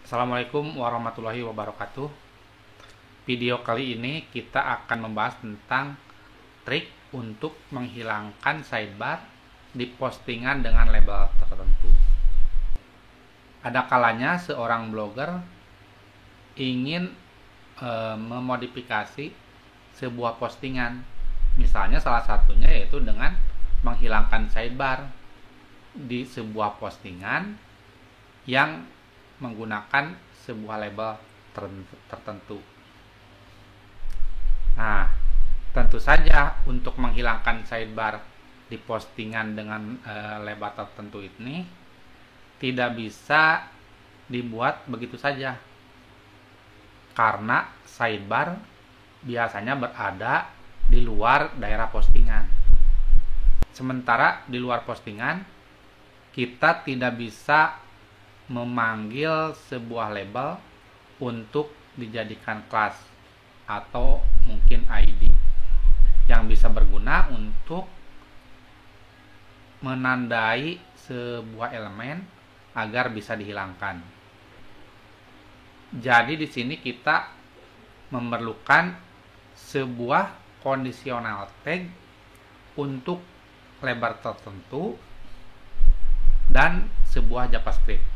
Assalamualaikum warahmatullahi wabarakatuh. Video kali ini kita akan membahas tentang trik untuk menghilangkan sidebar di postingan dengan label tertentu. Ada kalanya seorang blogger ingin memodifikasi sebuah postingan. Misalnya salah satunya yaitu dengan menghilangkan sidebar di sebuah postingan yang menggunakan sebuah label tertentu. Nah, tentu saja untuk menghilangkan sidebar di postingan dengan label tertentu ini tidak bisa dibuat begitu saja, karena sidebar biasanya berada di luar daerah postingan. Sementara di luar postingan kita tidak bisa memanggil sebuah label untuk dijadikan kelas atau mungkin ID yang bisa berguna untuk menandai sebuah elemen agar bisa dihilangkan. Jadi di sini kita memerlukan sebuah conditional tag untuk label tertentu dan sebuah JavaScript.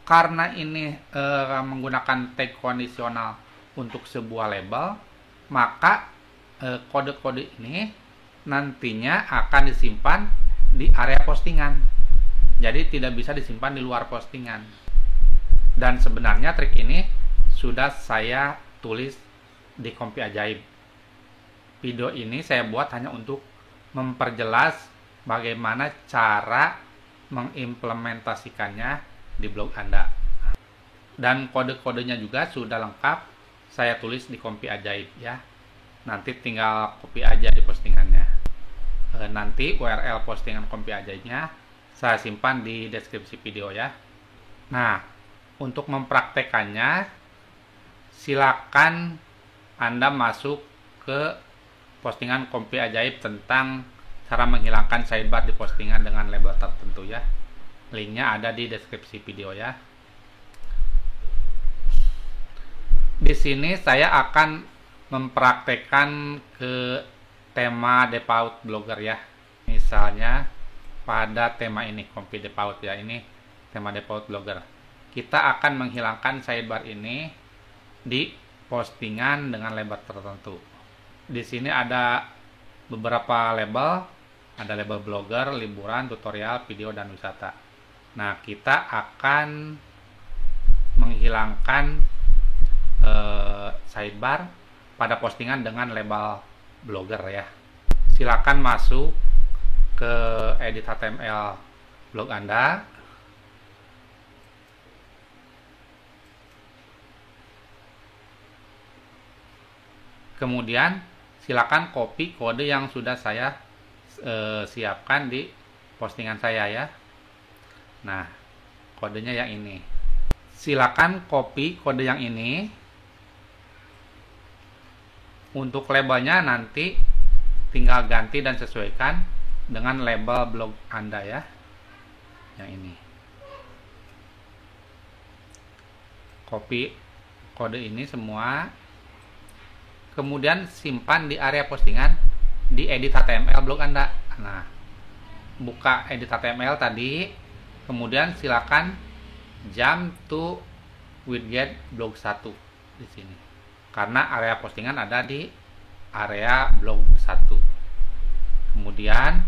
Karena ini menggunakan tag kondisional untuk sebuah label, maka kode-kode ini nantinya akan disimpan di area postingan. Jadi tidak bisa disimpan di luar postingan. Dan sebenarnya trik ini sudah saya tulis di Kompi Ajaib. Video ini saya buat hanya untuk memperjelas bagaimana cara mengimplementasikannya di blog Anda. Dan kode-kodenya juga sudah lengkap saya tulis di Kompi Ajaib ya. Nanti tinggal copy aja di postingannya. Nanti URL postingan Kompi Ajaibnya saya simpan di deskripsi video ya. Nah, untuk mempraktekannya silakan Anda masuk ke postingan Kompi Ajaib tentang cara menghilangkan sidebar di postingan dengan label tertentu ya. Linknya ada di deskripsi video ya. Di sini saya akan mempraktekkan ke tema default blogger ya. Misalnya pada tema ini Kompi default ya, ini tema default blogger. Kita akan menghilangkan sidebar ini di postingan dengan label tertentu. Di sini ada beberapa label, ada label blogger, liburan, tutorial, video, dan wisata. Nah, kita akan menghilangkan sidebar pada postingan dengan label blogger ya. Silakan masuk ke edit HTML blog Anda. Kemudian silakan copy kode yang sudah saya siapkan di postingan saya ya. Nah, kodenya yang ini. Silakan copy kode yang ini. Untuk labelnya nanti tinggal ganti dan sesuaikan dengan label blog Anda ya. Yang ini. Copy kode ini semua. Kemudian simpan di area postingan di edit HTML blog Anda. Nah, buka edit HTML tadi. Kemudian silakan jump to widget blog 1 di sini. Karena area postingan ada di area blog 1. Kemudian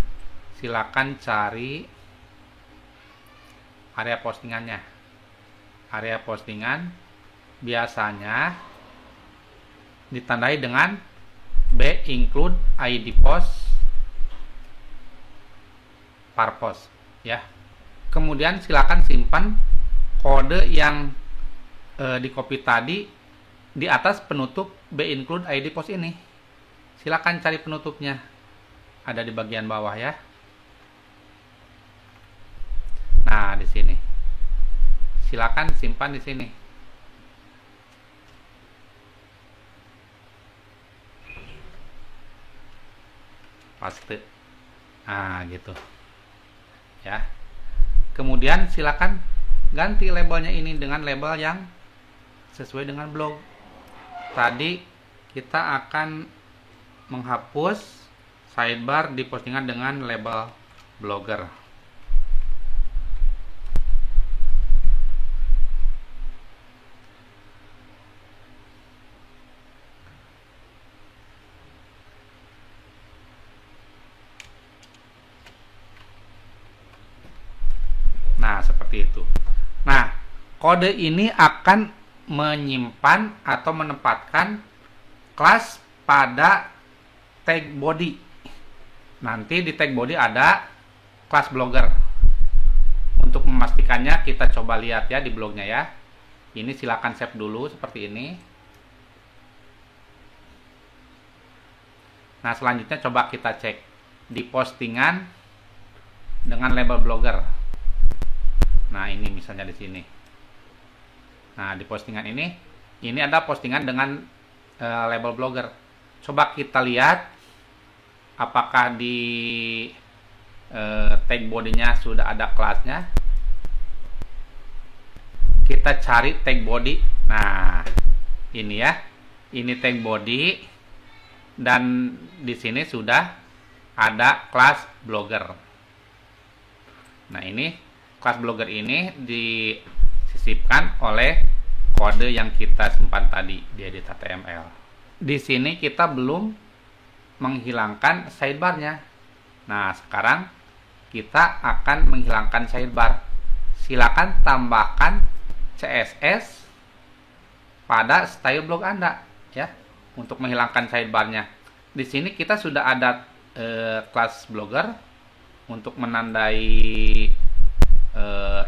silakan cari area postingannya. Area postingan biasanya ditandai dengan B include ID post purpose ya. Kemudian silakan simpan kode yang di copy tadi di atas penutup B include ID post ini. Silakan cari penutupnya. Ada di bagian bawah ya. Nah, di sini. Silakan simpan di sini. Paste. Nah, gitu. Ya. Kemudian silakan ganti labelnya ini dengan label yang sesuai dengan blog. Tadi kita akan menghapus sidebar di postingan dengan label blogger. Nah, seperti itu. Nah, kode ini akan menyimpan atau menempatkan kelas pada tag body. Nanti di tag body ada kelas blogger. Untuk memastikannya kita coba lihat ya di blognya ya. Ini silakan save dulu seperti ini. Nah, selanjutnya coba kita cek di postingan dengan label blogger. Nah, ini misalnya di sini. Nah, di postingan ini ada postingan dengan label blogger. Coba kita lihat apakah di tag body-nya sudah ada kelasnya. Kita cari tag body. Nah, ini ya. Ini tag body dan di sini sudah ada kelas blogger. Nah, ini kelas blogger ini disisipkan oleh kode yang kita simpan tadi di edit HTML. Di sini kita belum menghilangkan sidebarnya. Nah, sekarang kita akan menghilangkan sidebar. Silakan tambahkan CSS pada style blog Anda ya untuk menghilangkan sidebarnya. Di sini kita sudah ada kelas blogger untuk menandai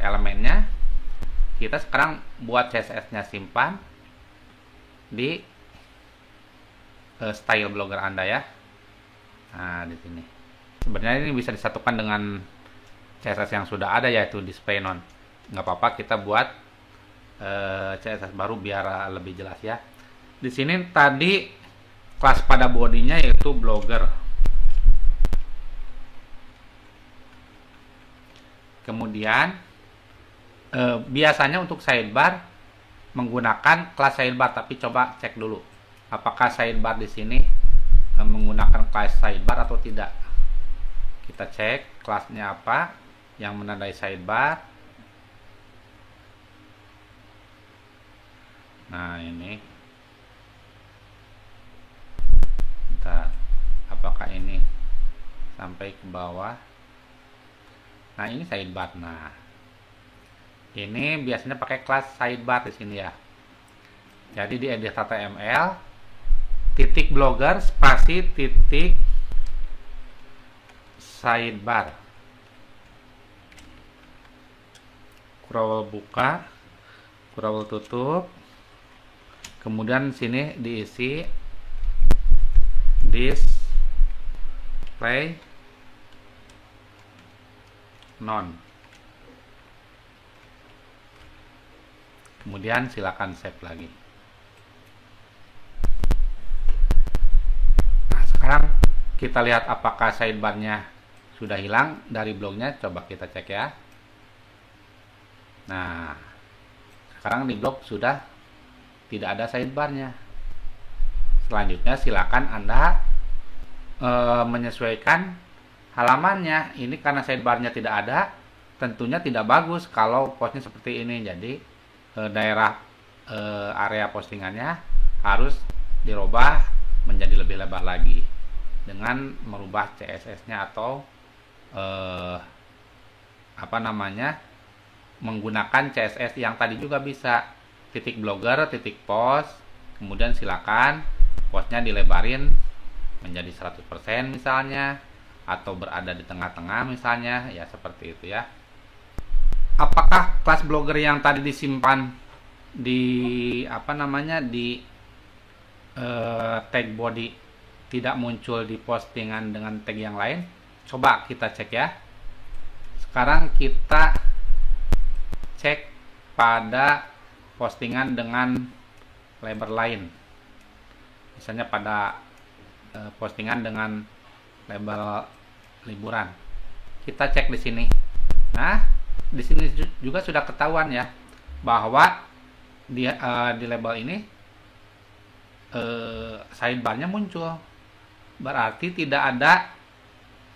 elemennya. Kita sekarang buat CSS-nya simpan di style blogger Anda ya. Nah, di sini. Sebenarnya ini bisa disatukan dengan CSS yang sudah ada yaitu display none. Nggak apa-apa, kita buat CSS baru biar lebih jelas ya. Di sini tadi kelas pada bodinya yaitu blogger. Kemudian biasanya untuk sidebar menggunakan kelas sidebar, tapi coba cek dulu apakah sidebar di sini menggunakan kelas sidebar atau tidak. Kita cek kelasnya apa yang menandai sidebar. Nah, ini bentar, apakah ini sampai ke bawah. Nah, ini sidebar. Nah, ini biasanya pakai kelas sidebar di sini ya. Jadi di edit HTML titik blogger spasi titik sidebar. Kurang buka, kurang tutup. Kemudian sini diisi display none. Kemudian silakan save lagi. Nah, sekarang kita lihat apakah sidebarnya sudah hilang dari blognya. Coba kita cek ya. Nah, sekarang di blog sudah tidak ada sidebarnya. Selanjutnya silakan Anda menyesuaikan halamannya. Ini karena sidebarnya tidak ada, tentunya tidak bagus kalau postnya seperti ini. Jadi daerah area postingannya harus dirubah menjadi lebih lebar lagi dengan merubah CSS-nya atau menggunakan CSS yang tadi juga bisa titik blogger titik post. Kemudian silakan postnya dilebarin menjadi 100% misalnya, atau berada di tengah-tengah misalnya, ya seperti itu ya. Apakah kelas blogger yang tadi disimpan di tag body tidak muncul di postingan dengan tag yang lain? Coba kita cek ya. Sekarang kita cek pada postingan dengan label lain. Misalnya pada postingan dengan label liburan. Kita cek di sini. Nah, di sini juga sudah ketahuan ya bahwa di label ini sidebarnya muncul, berarti tidak ada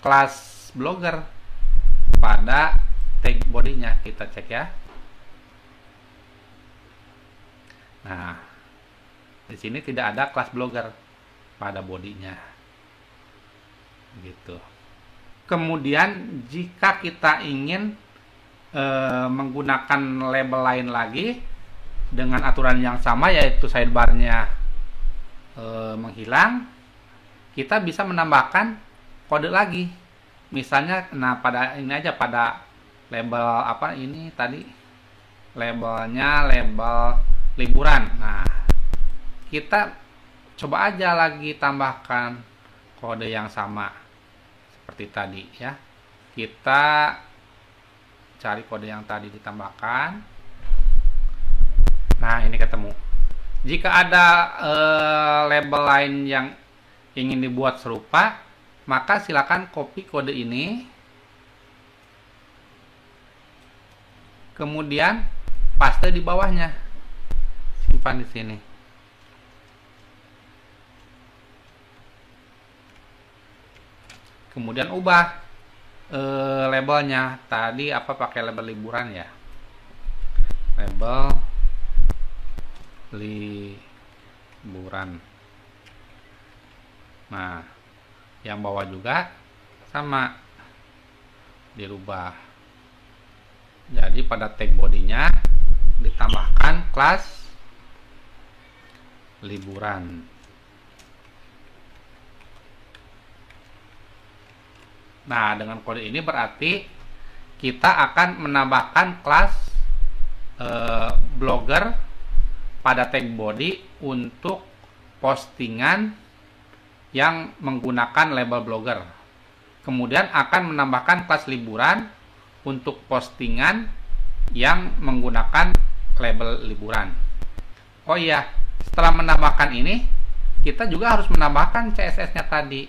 kelas blogger pada tag bodinya. Kita cek ya. Nah, di sini tidak ada kelas blogger pada bodinya, gitu. Kemudian jika kita ingin menggunakan label lain lagi dengan aturan yang sama, yaitu sidebarnya menghilang, kita bisa menambahkan kode lagi. Misalnya, nah pada ini aja, pada label apa ini tadi, labelnya label liburan. Nah, kita coba aja lagi tambahkan kode yang sama seperti tadi ya. Kita cari kode yang tadi ditambahkan. Nah, ini ketemu. Jika ada label lain yang ingin dibuat serupa, maka silakan copy kode ini, kemudian paste di bawahnya, simpan di sini. Kemudian ubah labelnya. Tadi apa, pakai label liburan ya, label liburan. Nah, yang bawah juga sama dirubah. Jadi pada tag bodinya ditambahkan kelas liburan. Nah, dengan kode ini berarti kita akan menambahkan kelas blogger pada tag body untuk postingan yang menggunakan label blogger. Kemudian akan menambahkan kelas liburan untuk postingan yang menggunakan label liburan. Oh iya, setelah menambahkan ini, kita juga harus menambahkan CSS-nya tadi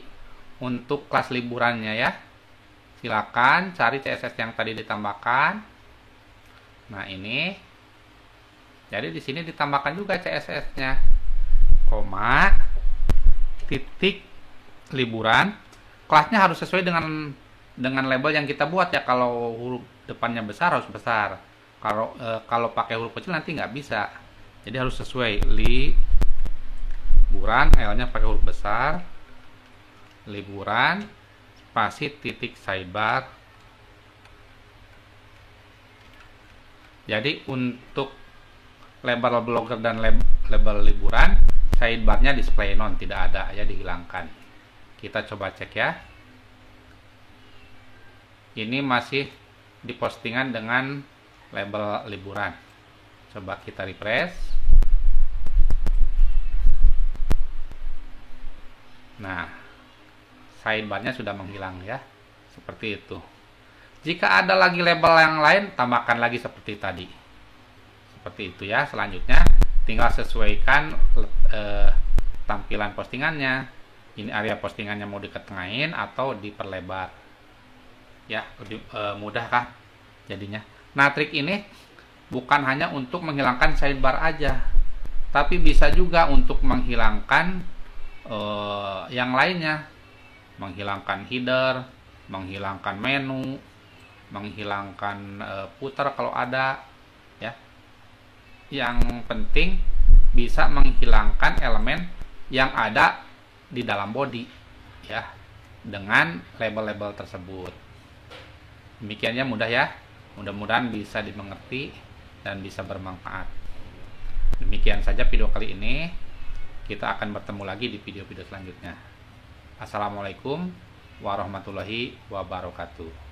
untuk kelas liburannya ya. Silakan cari CSS yang tadi ditambahkan. Nah, ini. Jadi di sini ditambahkan juga CSS-nya. Koma, titik, liburan. Kelasnya harus sesuai dengan label yang kita buat ya. Kalau huruf depannya besar harus besar. Kalau pakai huruf kecil nanti nggak bisa. Jadi harus sesuai. Liburan, L-nya pakai huruf besar. Liburan, spasi, titik, sidebar. Jadi untuk label blogger dan label liburan, sidebarnya display none, tidak ada ya, dihilangkan. Kita coba cek ya. Ini masih di postingan dengan label liburan. Coba kita refresh. Nah, sidebarnya sudah menghilang ya, seperti itu. Jika ada lagi label yang lain, tambahkan lagi seperti tadi, seperti itu ya. Selanjutnya tinggal sesuaikan tampilan postingannya. Ini area postingannya mau diketengahin atau diperlebar ya, lebih mudah kan jadinya. Nah, trik ini bukan hanya untuk menghilangkan sidebar aja, tapi bisa juga untuk menghilangkan yang lainnya, menghilangkan header, menghilangkan menu, menghilangkan footer kalau ada ya. Yang penting bisa menghilangkan elemen yang ada di dalam body ya, dengan label-label tersebut. Demikiannya mudah ya. Mudah-mudahan bisa dimengerti dan bisa bermanfaat. Demikian saja video kali ini. Kita akan bertemu lagi di video-video selanjutnya. Assalamualaikum warahmatullahi wabarakatuh.